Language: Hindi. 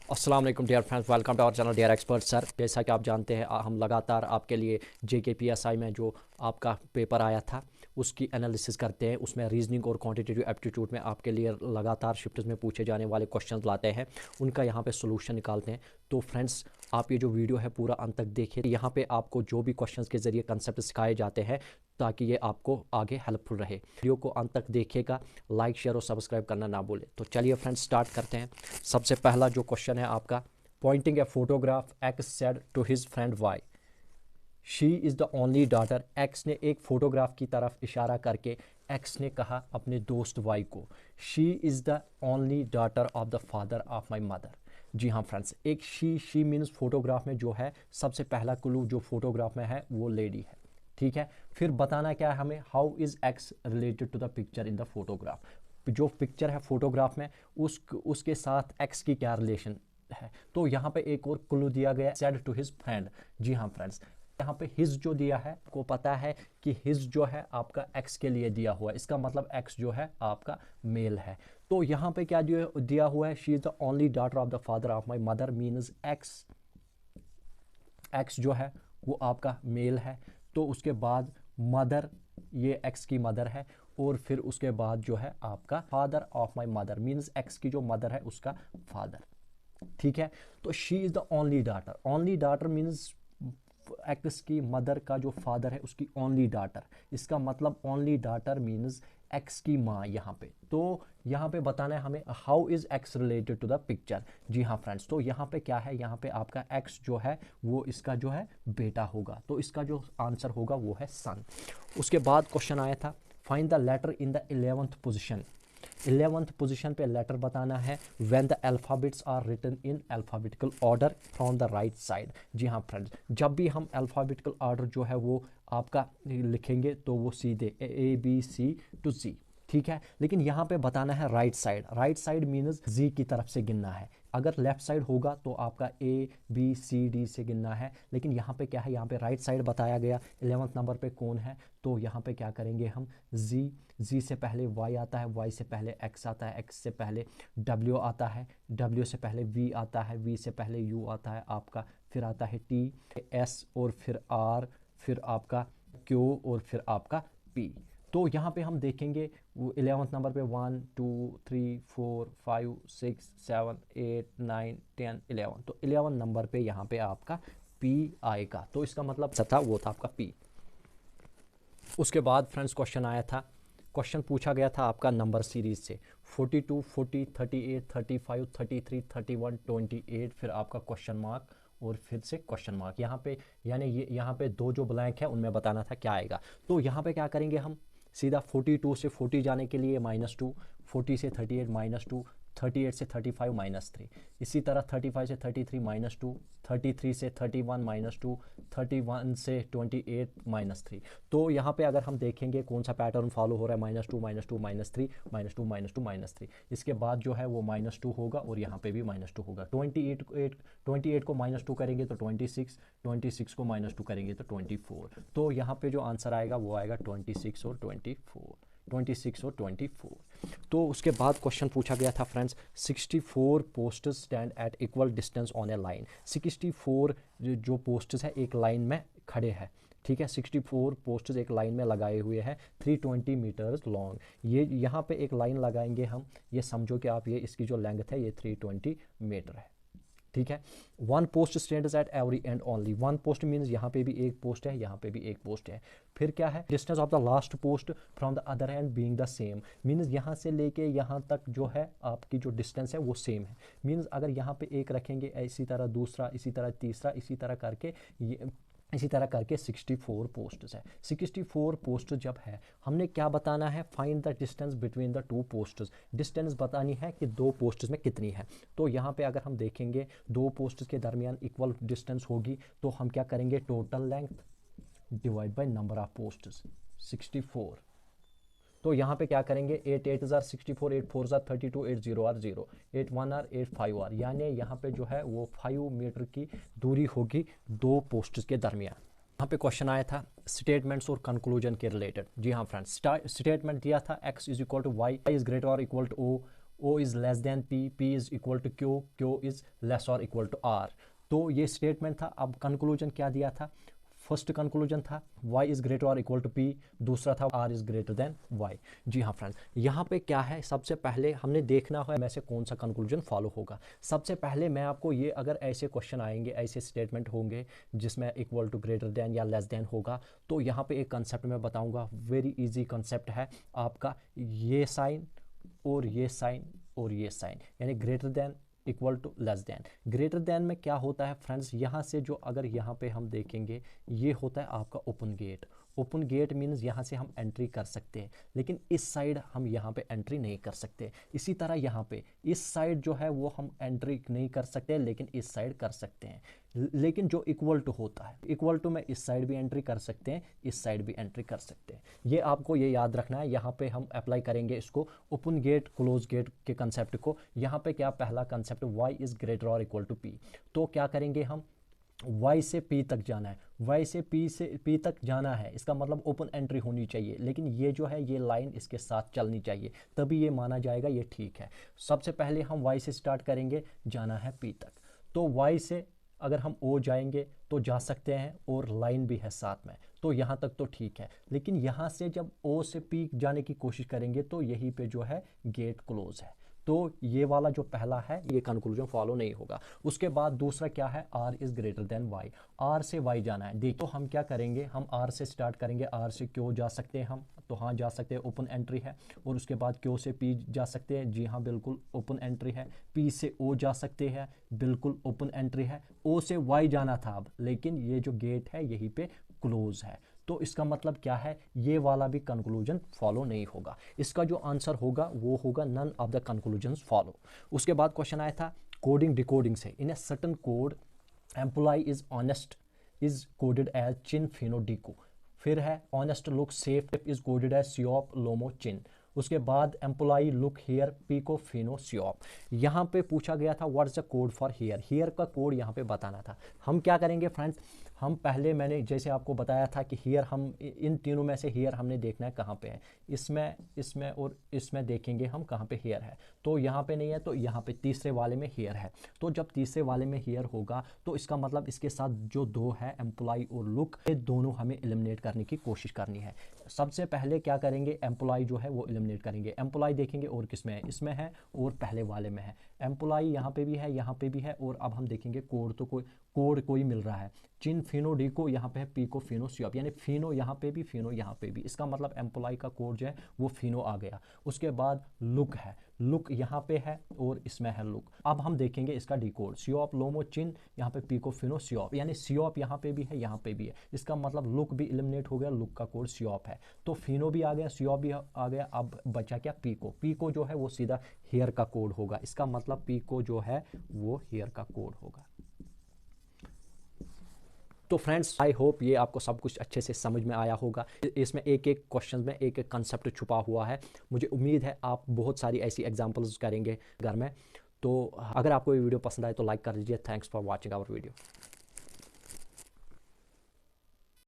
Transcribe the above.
अस्सलाम वालेकुम dear friends, welcome to our channel dear expert sir. जैसा कि आप जानते हैं हम लगातार आपके लिए JKPSI में जो आपका पेपर आया था उसकी एनालिसिस करते हैं। उसमें रीजनिंग और क्वांटिटेटिव एप्टीट्यूड में आपके लिए लगातार शिफ्ट्स में पूछे जाने वाले क्वेश्चंस लाते हैं, उनका यहाँ पे सॉल्यूशन निकालते हैं। तो फ्रेंड्स, आप ये जो वीडियो है पूरा अंत तक देखिए। यहाँ पे आपको जो भी क्वेश्चंस के ज़रिए कंसेप्ट सिखाए जाते हैं ताकि ये आपको आगे हेल्पफुल रहे। वीडियो को अंत तक देखिएगा, लाइक शेयर और सब्सक्राइब करना ना भूलें। तो चलिए फ्रेंड्स स्टार्ट करते हैं। सबसे पहला जो क्वेश्चन है आपका, pointing a photograph X said to his friend Y she is the only daughter. X ने एक फोटोग्राफ की तरफ इशारा करके एक्स ने कहा अपने दोस्त वाई को, she is the only daughter of the father of my mother. जी हाँ फ्रेंड्स, एक शी मीन्स फोटोग्राफ में जो है सबसे पहला क्लू जो फोटोग्राफ में है वो लेडी है। ठीक है, फिर बताना क्या है हमें, how is X related to the picture in the photograph. जो पिक्चर है फोटोग्राफ में उसके साथ एक्स की क्या रिलेशन है। तो यहाँ पे एक और क्लू दिया गया, सेड टू हिज फ्रेंड। जी हाँ फ्रेंड्स, यहाँ पे हिज जो दिया है को पता है कि हिज जो है आपका एक्स के लिए दिया हुआ है, इसका मतलब एक्स जो है आपका मेल है। तो यहाँ पे क्या दिया हुआ है, she is the only daughter of the father of my mother means x जो है वो आपका मेल है। तो उसके बाद मदर, ये एक्स की मदर है, और फिर उसके बाद जो है आपका father of my mother means x की जो मदर है उसका फादर। ठीक है, तो she is the only daughter. Only daughter means x की मदर का जो फादर है उसकी ओनली डॉटर, इसका मतलब ओनली डॉटर मीन्स एक्स की माँ यहाँ पे। तो यहाँ पे बताना है हमें how is X related to the picture. जी हाँ फ्रेंड्स, तो यहाँ पे क्या है, यहाँ पे आपका एक्स जो है वो इसका जो है बेटा होगा, तो इसका जो आंसर होगा वो है सन। उसके बाद क्वेश्चन आया था, find the letter in the 11th position. 11th position पे लेटर बताना है when the alphabets are written in alphabetical order from the right side. जी हाँ फ्रेंड्स, जब भी हम अल्फ़ाबेटिकल ऑर्डर जो है वो आपका लिखेंगे तो वो सीधे ABC to Z। ठीक है, लेकिन यहाँ पे बताना है right side. Right side means Z की तरफ से गिनना है। अगर लेफ्ट साइड होगा तो आपका ABCD से गिनना है, लेकिन यहाँ पे क्या है, यहाँ पे राइट साइड बताया गया। 11th नंबर पे कौन है, तो यहाँ पे क्या करेंगे हम, Z से पहले Y आता है, Y से पहले X आता है, X से पहले W आता है, W से पहले V आता है, V से पहले U आता है आपका, फिर आता है T, S और फिर R, फिर आपका Q और फिर आपका P। तो यहाँ पे हम देखेंगे वो 11th नंबर पे 1 2 3 4 5 6 7 8 9 10 11, तो 11 नंबर पे यहाँ पे आपका P आएगा। तो इसका मतलब था वो था आपका P। उसके बाद फ्रेंड्स क्वेश्चन आया था, क्वेश्चन पूछा गया था आपका नंबर सीरीज से 42 40 38 35 33 31 28, फिर आपका क्वेश्चन मार्क और फिर से क्वेश्चन मार्क। यहाँ पे यानी ये यहाँ पे दो जो ब्लैंक है उनमें बताना था क्या आएगा। तो यहाँ पे क्या करेंगे हम, सीधा 42 से 40 जाने के लिए -2, 40 से 38 -2, 38 से 35 -3, इसी तरह 35 से 33 -2, 33 से 31 -2, 31 से 28 -3। तो यहाँ पे अगर हम देखेंगे कौन सा पैटर्न फॉलो हो रहा है, -2 -2 -3 -2 -2 -3, इसके बाद जो है वो -2 होगा और यहाँ पे भी -2 होगा। 28 को -2 करेंगे तो 26, 26 को -2 करेंगे तो 24। तो यहाँ पे जो आंसर आएगा वो आएगा 26 और 24, 26 और 24। तो उसके बाद क्वेश्चन पूछा गया था friends, 64 posters stand at equal distance on A line. 64 जो पोस्टर्स है एक लाइन में खड़े हैं। ठीक है, 64 पोस्टर्स एक लाइन में लगाए हुए हैं, 320 मीटर्स लॉन्ग। ये यहाँ पे एक लाइन लगाएंगे हम, ये समझो कि आप ये इसकी जो लेंथ है ये 320 मीटर है। ठीक है, 1 post stands at every and only. 1 post means यहाँ पे भी एक पोस्ट है, यहाँ पे भी एक पोस्ट है। फिर क्या है, distance of the last post from the other and being the same means यहाँ से लेके यहाँ तक जो है आपकी जो डिस्टेंस है वो सेम है। मीन्स अगर यहाँ पे एक रखेंगे, इसी तरह दूसरा, इसी तरह तीसरा, इसी तरह करके 64 पोस्ट्स है। 64 पोस्ट जब है, हमने क्या बताना है, find the distance between the 2 posts. Distance बतानी है कि 2 पोस्ट्स में कितनी है। तो यहाँ पे अगर हम देखेंगे 2 पोस्ट्स के दरमियान इक्वल डिस्टेंस होगी, तो हम क्या करेंगे, total length divide by number of posts 64। तो यहाँ पे क्या करेंगे, 8 8 64, 8 4 32, 8 0 0, 8 1 8 5 यानी यहाँ पे जो है वो 5 मीटर की दूरी होगी 2 पोस्ट्स के दरमियान। यहाँ पे क्वेश्चन आया था स्टेटमेंट्स और कंक्लूजन के रिलेटेड। जी हाँ फ्रेंड्स, स्टेटमेंट दिया था x is equal to Y is greater और equal to O, O is less than P, P is equal to Q, Q is less और इक्वल टू आर। तो ये स्टेटमेंट था। अब कंक्लूजन क्या दिया था? फर्स्ट कंक्लूजन था y इज़ ग्रेटर और इक्वल टू p, दूसरा था r is greater than y। जी हाँ फ्रेंड्स, यहाँ पे क्या है, सबसे पहले हमने देखना है में से कौन सा कंक्लूजन फॉलो होगा। सबसे पहले मैं आपको ये, अगर ऐसे क्वेश्चन आएंगे, ऐसे स्टेटमेंट होंगे जिसमें इक्वल टू, ग्रेटर देन या लेस देन होगा, तो यहाँ पे एक कंसेप्ट मैं बताऊँगा, वेरी ईजी कंसेप्ट है आपका। ये साइन और ये साइन और ये साइन, यानी greater than equal to less than. Greater than में क्या होता है फ्रेंड्स, यहाँ से जो, अगर यहाँ पे हम देखेंगे, ये होता है आपका open gate. Open gate means यहाँ से हम एंट्री कर सकते हैं, लेकिन इस साइड हम यहाँ पे एंट्री नहीं कर सकते। इसी तरह यहाँ पे इस साइड जो है वो हम एंट्री नहीं कर सकते, लेकिन इस साइड कर सकते हैं। लेकिन जो इक्वल टू होता है, इक्वल टू में इस साइड भी एंट्री कर सकते हैं, इस साइड भी एंट्री कर सकते हैं। ये आपको ये याद रखना है। यहाँ पे हम अप्लाई करेंगे इसको, ओपन गेट क्लोज गेट के कंसेप्ट को। यहाँ पे क्या, पहला कंसेप्ट y इज़ ग्रेटर और इक्वल टू p। तो क्या करेंगे हम, y से p तक जाना है, y से p तक जाना है, इसका मतलब ओपन एंट्री होनी चाहिए, लेकिन ये जो है ये लाइन इसके साथ चलनी चाहिए, तभी ये माना जाएगा ये ठीक है। सबसे पहले हम y से स्टार्ट करेंगे, जाना है p तक। तो y से अगर हम o जाएंगे तो जा सकते हैं, और लाइन भी है साथ में, तो यहाँ तक तो ठीक है। लेकिन यहाँ से जब o से p जाने की कोशिश करेंगे तो यहीं पे जो है गेट क्लोज है, तो ये वाला जो पहला है ये कंक्लूजन फॉलो नहीं होगा। उसके बाद दूसरा क्या है, r is greater than y, r से y जाना है। देखो हम क्या करेंगे, हम r से स्टार्ट करेंगे, r से q जा सकते हैं हम, तो हाँ जा सकते हैं, ओपन एंट्री है। और उसके बाद q से p जा सकते हैं, जी हाँ बिल्कुल ओपन एंट्री है। p से o जा सकते हैं, बिल्कुल ओपन एंट्री है। o से y जाना था अब, लेकिन ये जो गेट है यहीं पे क्लोज है, तो इसका मतलब क्या है, ये वाला भी कंक्लूजन फॉलो नहीं होगा। इसका जो आंसर होगा वो होगा none of the conclusions follow. उसके बाद क्वेश्चन आया था कोडिंग डिकोडिंग से, in a certain code employ is honest is coded as चिन फिनो डिको। फिर है honest look safe is coded as सियोप लोमो चिन। उसके बाद एम्प्लॉय लुक हेयर पीको फिनो सियोप। यहाँ पे पूछा गया था what's the code for hair, hair का कोड यहाँ पे बताना था। हम क्या करेंगे फ्रेंड्स, हम पहले मैंने जैसे आपको बताया था कि हेयर, हम इन तीनों में से हेयर हमने देखना है कहाँ पे है, इसमें, इसमें और इसमें देखेंगे हम कहाँ पे हेयर है। तो यहाँ पे नहीं है, तो यहाँ पे तीसरे वाले में हेयर है। तो जब तीसरे वाले में हेयर होगा तो इसका मतलब इसके साथ जो दो है एम्प्लॉय और लुक, ये दोनों हमें एलिमिनेट करने की कोशिश करनी है। सबसे पहले क्या करेंगे, एम्प्लॉय जो है वो एलिमिनेट करेंगे। एम्प्लॉय देखेंगे और किस में है, इसमें है और पहले वाले में है। एम्प्लॉय यहाँ पे भी है, यहाँ पे भी है, और अब हम देखेंगे कोड, तो कोई मिल रहा है। चिन फिनो डिको यहाँ पे है, पीको फिनो सियोप, यानी फिनो यहाँ पे भी, फिनो यहाँ पे भी, इसका मतलब एम्प्लॉय का कोड जो है वो फिनो आ गया। उसके बाद लुक है, लुक यहाँ पे है और इसमें है लुक। अब हम देखेंगे इसका डिकोड, सियोप लोमो चिन, यहाँ पे पीको फिनो सियोप, यानी सियोप यहाँ पे भी है, यहाँ पे भी है, इसका मतलब लुक भी एलिमिनेट हो गया, लुक का कोड सियोप है। तो फिनो भी आ गया, सियोप भी आ गया, अब बचा क्या, पीको। पीको जो है वो सीधा हेयर का कोड होगा, इसका मतलब पीको जो है वो हेयर का कोड होगा। तो फ्रेंड्स आई होप ये आपको सब कुछ अच्छे से समझ में आया होगा। इसमें एक एक क्वेश्चन में एक एक कंसेप्ट छुपा हुआ है। मुझे उम्मीद है आप बहुत सारी ऐसी एग्जांपल्स करेंगे घर में। तो अगर आपको ये वीडियो पसंद आए तो लाइक कर दीजिए। Thanks for watching our video.